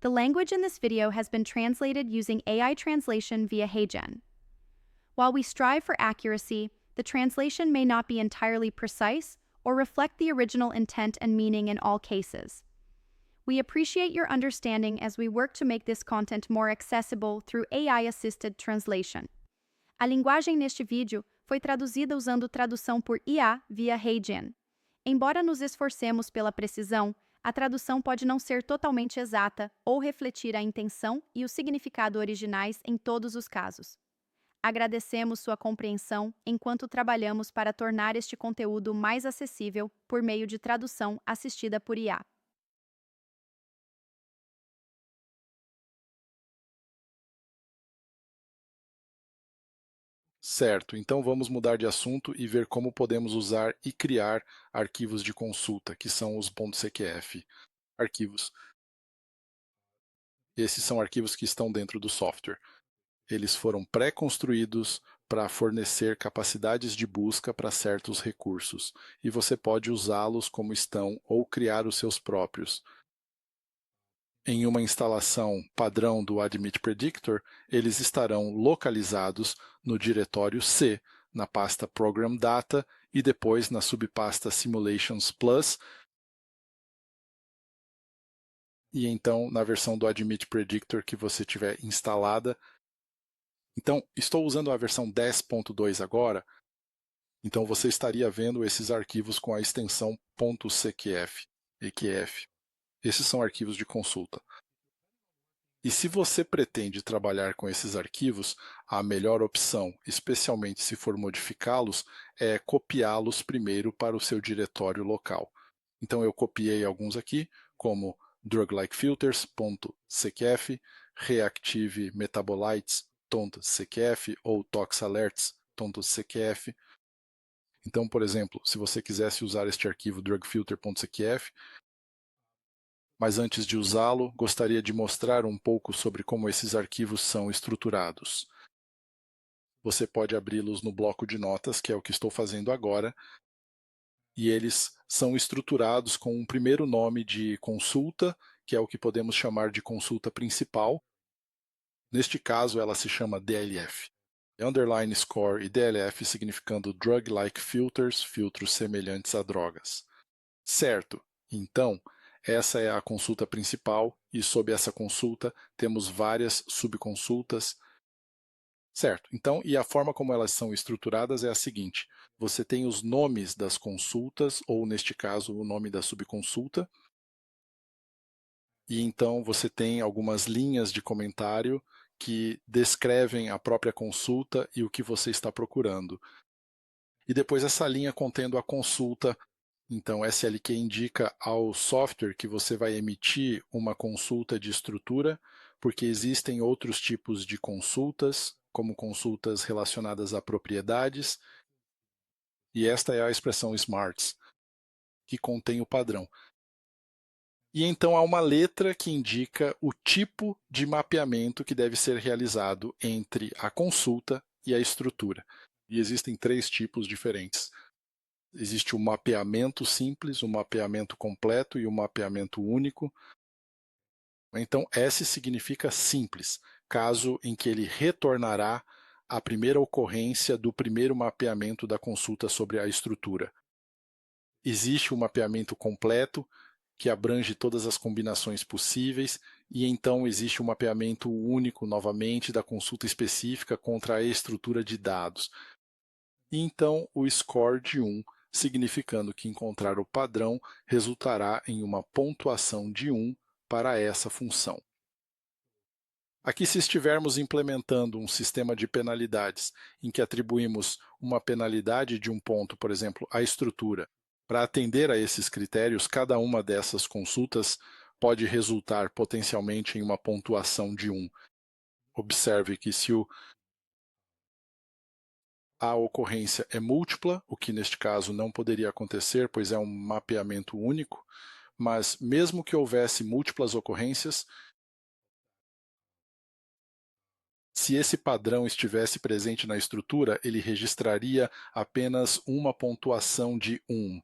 The language in this video has been translated using AI translation via HeyGen. While we strive for accuracy, the translation may not be entirely precise or reflect the original intent and meaning in all cases. We appreciate your understanding as we work to make this content more accessible through AI-assisted translation. A linguagem neste vídeo foi traduzida usando tradução por IA via HeyGen. Embora nos esforcemos pela precisão, a tradução pode não ser totalmente exata ou refletir a intenção e o significado originais em todos os casos. Agradecemos sua compreensão enquanto trabalhamos para tornar este conteúdo mais acessível por meio de tradução assistida por IA. Certo, então vamos mudar de assunto e ver como podemos usar e criar arquivos de consulta, que são os .cqf arquivos. Esses são arquivos que estão dentro do software. Eles foram pré-construídos para fornecer capacidades de busca para certos recursos, e você pode usá-los como estão ou criar os seus próprios. Em uma instalação padrão do Admit Predictor, eles estarão localizados no diretório C, na pasta Program Data e depois na subpasta Simulations Plus, e então na versão do Admit Predictor que você tiver instalada. Então, estou usando a versão 10.2 agora, então você estaria vendo esses arquivos com a extensão .cqf, EQF. Esses são arquivos de consulta. E se você pretende trabalhar com esses arquivos, a melhor opção, especialmente se for modificá-los, é copiá-los primeiro para o seu diretório local. Então eu copiei alguns aqui, como drug-like-filters.cqf, reactive metabolites.cqf ou toxalerts.cqf. Então, por exemplo, se você quisesse usar este arquivo drugfilter.cqf, mas antes de usá-lo, gostaria de mostrar um pouco sobre como esses arquivos são estruturados. Você pode abri-los no bloco de notas, que é o que estou fazendo agora, e eles são estruturados com um primeiro nome de consulta, que é o que podemos chamar de consulta principal. Neste caso, ela se chama DLF. Underline score e DLF significando Drug-like Filters, filtros semelhantes a drogas. Certo, então, essa é a consulta principal e sob essa consulta temos várias subconsultas. Certo, então, e a forma como elas são estruturadas é a seguinte: você tem os nomes das consultas, ou neste caso, o nome da subconsulta, e então você tem algumas linhas de comentário que descrevem a própria consulta e o que você está procurando. E depois essa linha contendo a consulta. Então, SLQ indica ao software que você vai emitir uma consulta de estrutura, porque existem outros tipos de consultas, como consultas relacionadas a propriedades, e esta é a expressão smarts, que contém o padrão. E então há uma letra que indica o tipo de mapeamento que deve ser realizado entre a consulta e a estrutura. E existem três tipos diferentes. Existe o mapeamento simples, o mapeamento completo e o mapeamento único. Então, S significa simples, caso em que ele retornará a primeira ocorrência do primeiro mapeamento da consulta sobre a estrutura. Existe o mapeamento completo, que abrange todas as combinações possíveis, e então existe o mapeamento único, novamente, da consulta específica contra a estrutura de dados. E então o score de 1, significando que encontrar o padrão resultará em uma pontuação de 1 para essa função. Aqui, se estivermos implementando um sistema de penalidades em que atribuímos uma penalidade de um ponto, por exemplo, à estrutura, para atender a esses critérios, cada uma dessas consultas pode resultar potencialmente em uma pontuação de 1. Observe que se a ocorrência é múltipla, o que neste caso não poderia acontecer, pois é um mapeamento único, mas mesmo que houvesse múltiplas ocorrências, se esse padrão estivesse presente na estrutura, ele registraria apenas uma pontuação de 1.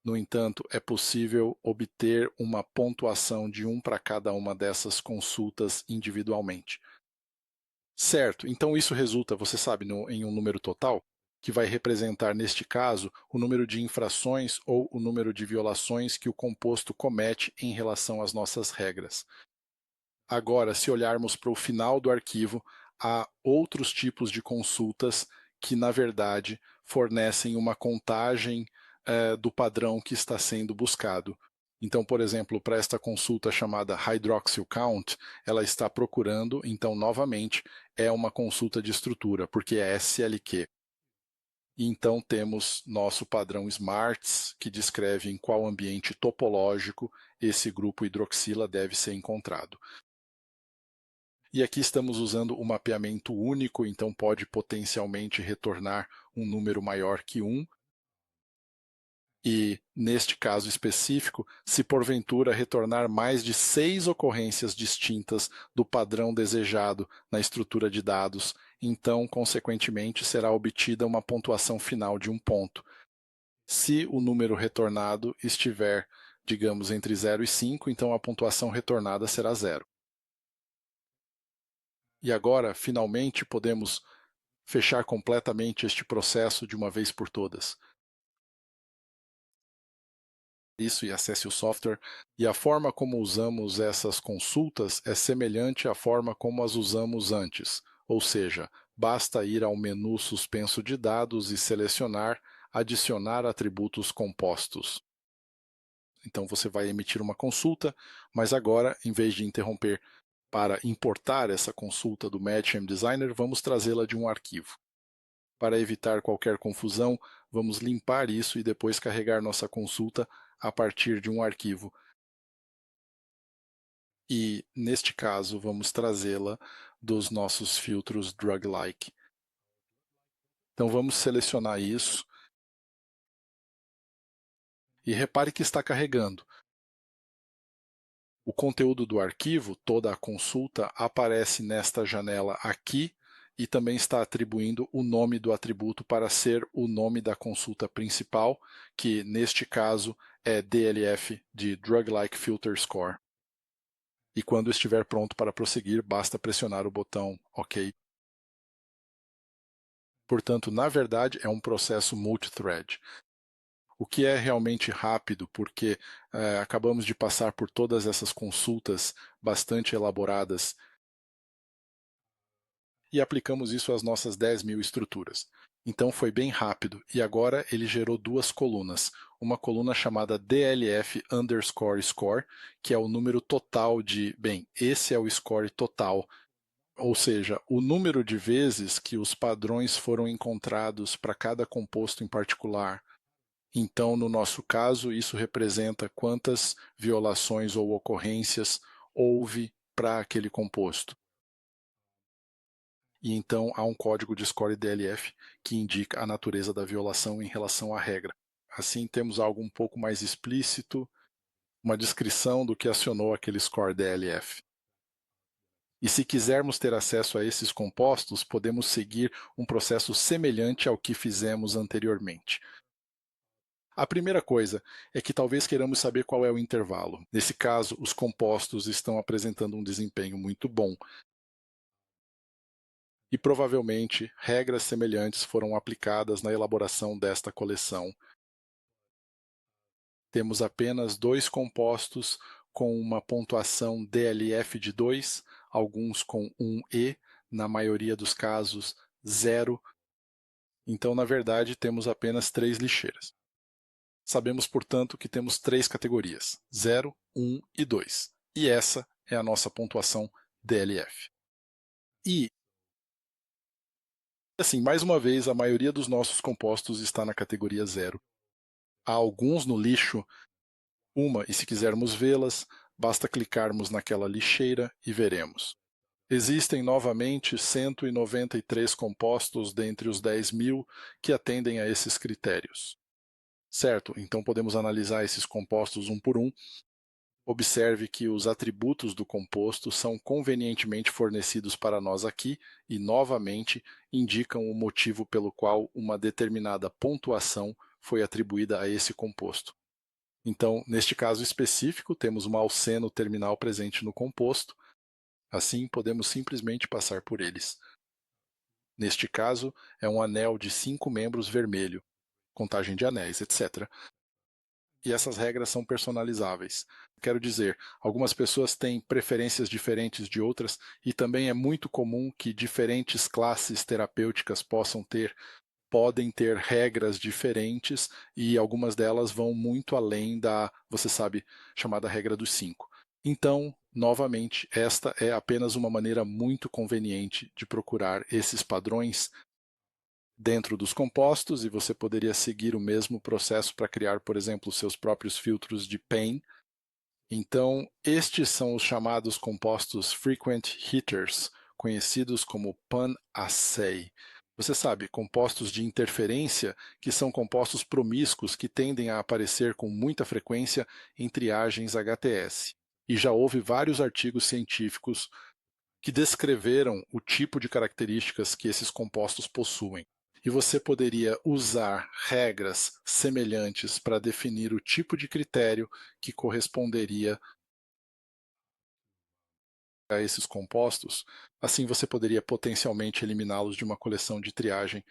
No entanto, é possível obter uma pontuação de 1 para cada uma dessas consultas individualmente. Certo, então isso resulta, você sabe, em um número total, que vai representar, neste caso, o número de infrações ou o número de violações que o composto comete em relação às nossas regras. Agora, se olharmos para o final do arquivo, há outros tipos de consultas que, na verdade, fornecem uma contagem do padrão que está sendo buscado. Então, por exemplo, para esta consulta chamada Hydroxyl Count, ela está procurando, então, novamente, é uma consulta de estrutura, porque é SLQ. E então temos nosso padrão SMARTS, que descreve em qual ambiente topológico esse grupo hidroxila deve ser encontrado. E aqui estamos usando o mapeamento único, então pode potencialmente retornar um número maior que 1. E, neste caso específico, se porventura retornar mais de 6 ocorrências distintas do padrão desejado na estrutura de dados, então, consequentemente, será obtida uma pontuação final de 1 ponto. Se o número retornado estiver, digamos, entre 0 e 5, então a pontuação retornada será 0. E agora, finalmente, podemos fechar completamente este processo de uma vez por todas. Isso e acesse o software. E a forma como usamos essas consultas é semelhante à forma como as usamos antes, ou seja, basta ir ao menu suspenso de dados e selecionar adicionar atributos compostos. Então você vai emitir uma consulta, mas agora, em vez de interromper para importar essa consulta do Mailchimp Designer, vamos trazê-la de um arquivo. Para evitar qualquer confusão, vamos limpar isso e depois carregar nossa consulta a partir de um arquivo. E, neste caso, vamos trazê-la dos nossos filtros drug-like. Então vamos selecionar isso. E repare que está carregando. O conteúdo do arquivo, toda a consulta, aparece nesta janela aqui e também está atribuindo o nome do atributo para ser o nome da consulta principal, que neste caso é DLF de Drug Like Filter Score. E quando estiver pronto para prosseguir, basta pressionar o botão OK. Portanto, na verdade, é um processo multithread. O que é realmente rápido, porque acabamos de passar por todas essas consultas bastante elaboradas e aplicamos isso às nossas 10.000 estruturas. Então foi bem rápido e agora ele gerou duas colunas. Uma coluna chamada DLF underscore score, que é o número total de, bem, esse é o score total, ou seja, o número de vezes que os padrões foram encontrados para cada composto em particular. Então, no nosso caso, isso representa quantas violações ou ocorrências houve para aquele composto. E então há um código de score DLF que indica a natureza da violação em relação à regra. Assim, temos algo um pouco mais explícito, uma descrição do que acionou aquele score DLF. E se quisermos ter acesso a esses compostos, podemos seguir um processo semelhante ao que fizemos anteriormente. A primeira coisa é que talvez queiramos saber qual é o intervalo. Nesse caso, os compostos estão apresentando um desempenho muito bom. E provavelmente regras semelhantes foram aplicadas na elaboração desta coleção. Temos apenas 2 compostos com uma pontuação DLF de 2, alguns com 1E, na maioria dos casos 0. Então, na verdade, temos apenas 3 lixeiras. Sabemos, portanto, que temos 3 categorias, 0, 1 e 2. E essa é a nossa pontuação DLF. E, assim, mais uma vez, a maioria dos nossos compostos está na categoria 0. Há alguns no lixo, e se quisermos vê-las, basta clicarmos naquela lixeira e veremos. Existem novamente 193 compostos dentre os 10.000 que atendem a esses critérios. Certo, então podemos analisar esses compostos um por um. Observe que os atributos do composto são convenientemente fornecidos para nós aqui e, novamente, indicam o motivo pelo qual uma determinada pontuação foi atribuída a esse composto. Então, neste caso específico, temos uma alceno terminal presente no composto, assim podemos simplesmente passar por eles. Neste caso, é um anel de 5 membros vermelho, contagem de anéis, etc. E essas regras são personalizáveis. Quero dizer, algumas pessoas têm preferências diferentes de outras e também é muito comum que diferentes classes terapêuticas podem ter regras diferentes e algumas delas vão muito além da, você sabe, chamada regra dos 5. Então, novamente, esta é apenas uma maneira muito conveniente de procurar esses padrões dentro dos compostos e você poderia seguir o mesmo processo para criar, por exemplo, seus próprios filtros de PEN. Então, estes são os chamados compostos frequent hitters, conhecidos como PAN-assay. Você sabe, compostos de interferência, que são compostos promíscuos que tendem a aparecer com muita frequência em triagens HTS. E já houve vários artigos científicos que descreveram o tipo de características que esses compostos possuem. E você poderia usar regras semelhantes para definir o tipo de critério que corresponderia a esses compostos. Assim, você poderia potencialmente eliminá-los de uma coleção de triagem.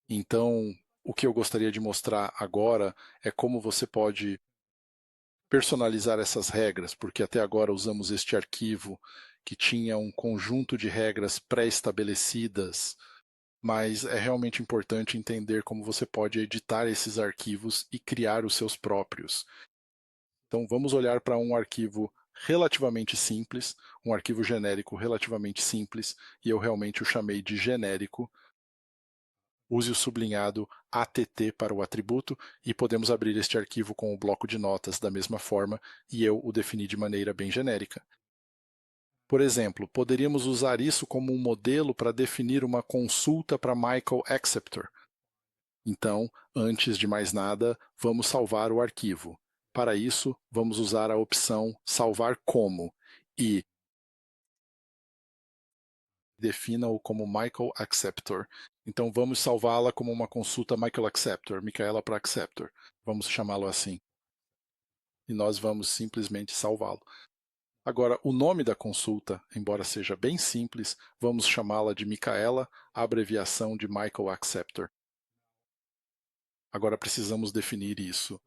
Então, o que eu gostaria de mostrar agora é como você pode personalizar essas regras, porque até agora usamos este arquivo que tinha um conjunto de regras pré-estabelecidas, mas é realmente importante entender como você pode editar esses arquivos e criar os seus próprios. Então vamos olhar para um arquivo relativamente simples, um arquivo genérico relativamente simples, e eu realmente o chamei de genérico. Use o sublinhado ATT para o atributo e podemos abrir este arquivo com o bloco de notas da mesma forma e eu o defini de maneira bem genérica. Por exemplo, poderíamos usar isso como um modelo para definir uma consulta para Michael Acceptor. Então, antes de mais nada, vamos salvar o arquivo. Para isso, vamos usar a opção Salvar como e defina-o como Michael Acceptor. Então, vamos salvá-la como uma consulta Michael Acceptor, Micaela para Acceptor. Vamos chamá-lo assim. E nós vamos simplesmente salvá-lo. Agora, o nome da consulta, embora seja bem simples, vamos chamá-la de Micaela, abreviação de Michael Acceptor. Agora precisamos definir isso.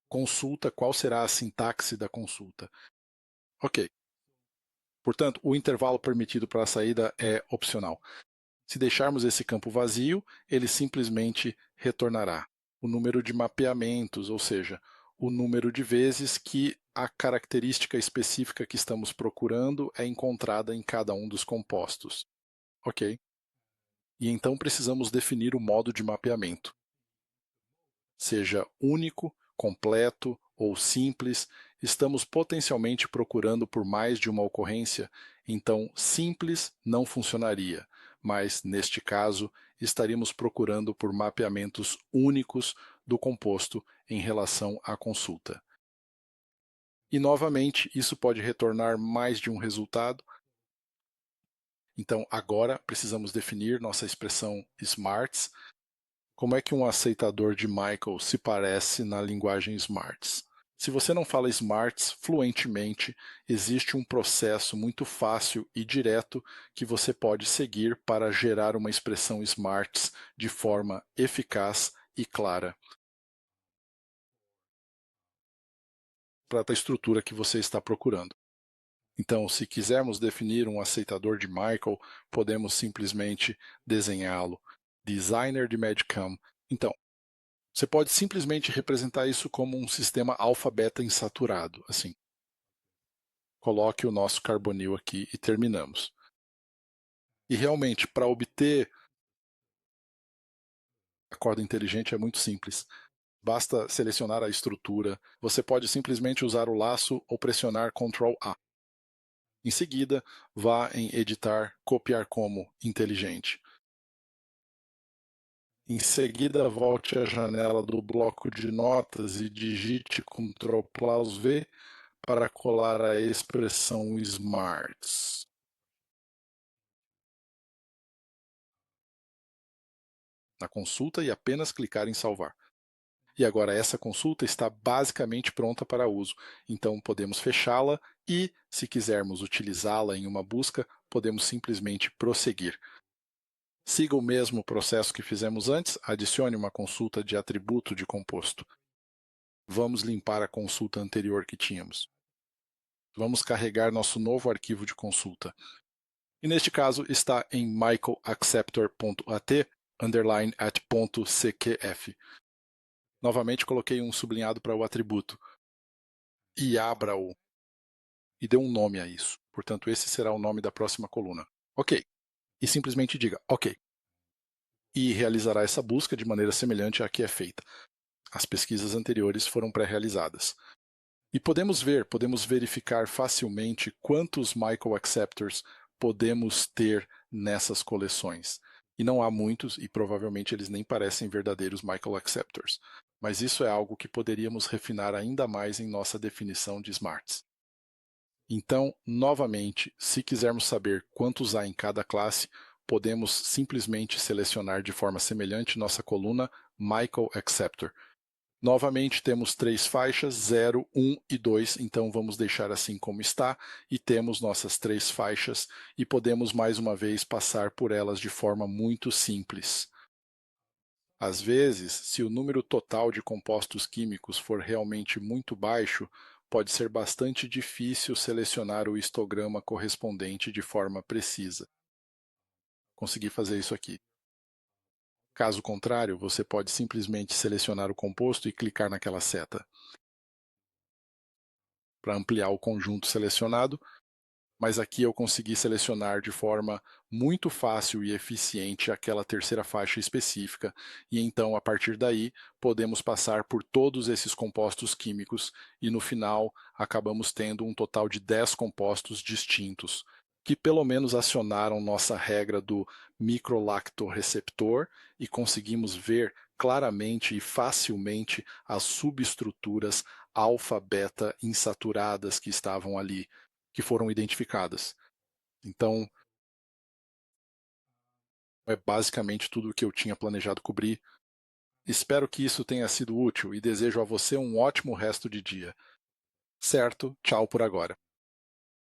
Consulta, qual será a sintaxe da consulta? Ok. Portanto, o intervalo permitido para a saída é opcional. Se deixarmos esse campo vazio, ele simplesmente retornará o número de mapeamentos, ou seja, o número de vezes que a característica específica que estamos procurando é encontrada em cada um dos compostos. Ok? E então precisamos definir o modo de mapeamento. Seja único, completo ou simples, estamos potencialmente procurando por mais de uma ocorrência, então simples não funcionaria, mas neste caso estaríamos procurando por mapeamentos únicos do composto em relação à consulta. E novamente, isso pode retornar mais de um resultado. Então, agora precisamos definir nossa expressão smarts. Como é que um aceitador de Michael se parece na linguagem Smarts? Se você não fala Smarts fluentemente, existe um processo muito fácil e direto que você pode seguir para gerar uma expressão Smarts de forma eficaz e clara para a estrutura que você está procurando. Então, se quisermos definir um aceitador de Michael, podemos simplesmente desenhá-lo. Designer de Magicam. Então, você pode simplesmente representar isso como um sistema alfa-beta insaturado, assim. Coloque o nosso carbonil aqui e terminamos. E realmente, para obter a corda inteligente é muito simples. Basta selecionar a estrutura. Você pode simplesmente usar o laço ou pressionar Ctrl A. Em seguida, vá em Editar, Copiar como inteligente. Em seguida, volte à janela do bloco de notas e digite Ctrl+V para colar a expressão smarts na consulta e apenas clicar em salvar. e agora essa consulta está basicamente pronta para uso. Então podemos fechá-la e, se quisermos utilizá-la em uma busca, podemos simplesmente prosseguir. Siga o mesmo processo que fizemos antes, adicione uma consulta de atributo de composto. Vamos limpar a consulta anterior que tínhamos. Vamos carregar nosso novo arquivo de consulta. E neste caso está em michaelacceptor.at @@.cqf. Novamente coloquei um sublinhado para o atributo e abra-o e dê um nome a isso. Portanto, esse será o nome da próxima coluna. Ok. E simplesmente diga ok. E realizará essa busca de maneira semelhante à que é feita. As pesquisas anteriores foram pré-realizadas. E podemos verificar facilmente quantos Michael Acceptors podemos ter nessas coleções. E não há muitos, e provavelmente eles nem parecem verdadeiros Michael Acceptors. Mas isso é algo que poderíamos refinar ainda mais em nossa definição de smarts. Então, novamente, se quisermos saber quantos há em cada classe, podemos simplesmente selecionar de forma semelhante nossa coluna Michael Acceptor. Novamente temos 3 faixas, 0, 1 e 2, então vamos deixar assim como está, e temos nossas 3 faixas, e podemos mais uma vez passar por elas de forma muito simples. Às vezes, se o número total de compostos químicos for realmente muito baixo, pode ser bastante difícil selecionar o histograma correspondente de forma precisa. Consegui fazer isso aqui. Caso contrário, você pode simplesmente selecionar o composto e clicar naquela seta para ampliar o conjunto selecionado, mas aqui eu consegui selecionar de forma muito fácil e eficiente aquela terceira faixa específica, e então, a partir daí, podemos passar por todos esses compostos químicos e, no final, acabamos tendo um total de 10 compostos distintos, que pelo menos acionaram nossa regra do microlactoreceptor e conseguimos ver claramente e facilmente as subestruturas alfa-beta insaturadas que estavam ali, que foram identificadas. Então, é basicamente tudo o que eu tinha planejado cobrir. Espero que isso tenha sido útil e desejo a você um ótimo resto de dia. Certo? Tchau por agora.